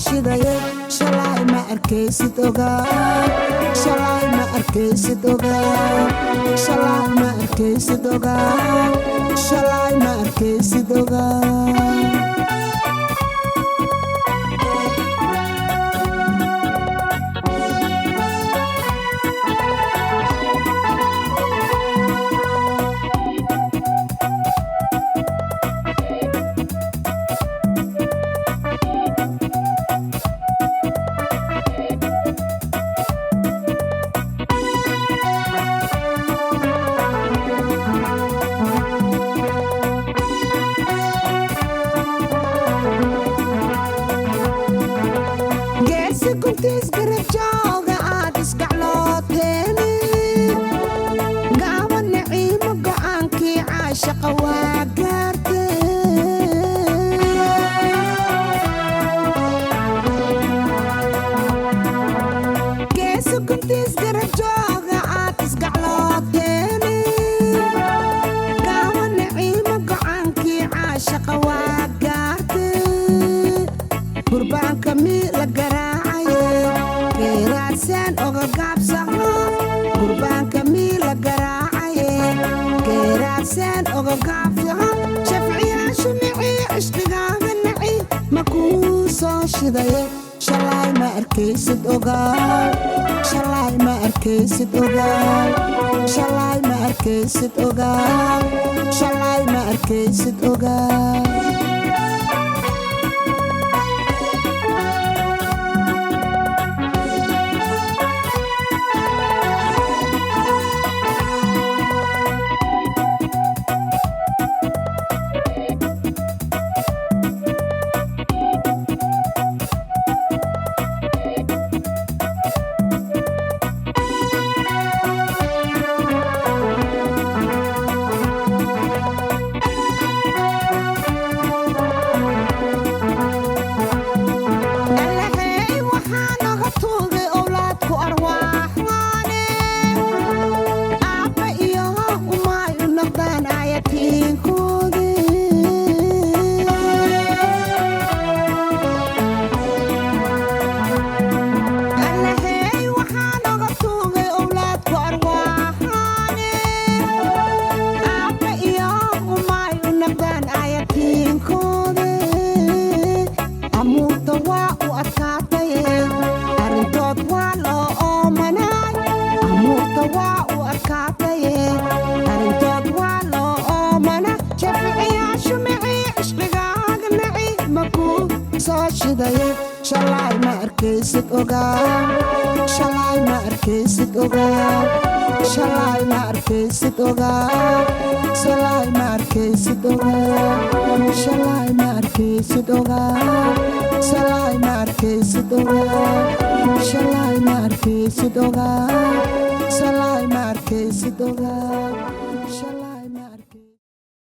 shidaye shalay ma arkaysid ogaa shalay ma arkaysid ogaa shalay ma arkaysid ogaa shalay ma arkaysid ogaa kuntiis garab jooga aad isgaclooteeni gaaban naciimo go'aankii caashaqa waa gaarteen geesi kuntiis garab jooga aad isgaclooteeni gaaban naciimo go'aankii caashaqa waa gaarteen gurbaanka mii la garaa keeraadsan oga gaabsaho gurbaanka mii la garaacaye keeraadsan oga gaabsaho shafciyaashu micii cishqigaaga naci ma kuu soo shidaye shalay ma arkaysid ogaa shalay ma arkaysid ogaa shalay ma arkaysid ogaa shalay ma arkaysid ogaa shalay ma arkaysid ogaa shalay ma arkaysid ogaa shalay ma arkaysid ogaa shalay ma arkaysid ogaa shalay ma arkaysid ogaa shalay ma arkaysid ogaa shalay ma arkaysid ogaa shalay ma arkaysid ogaa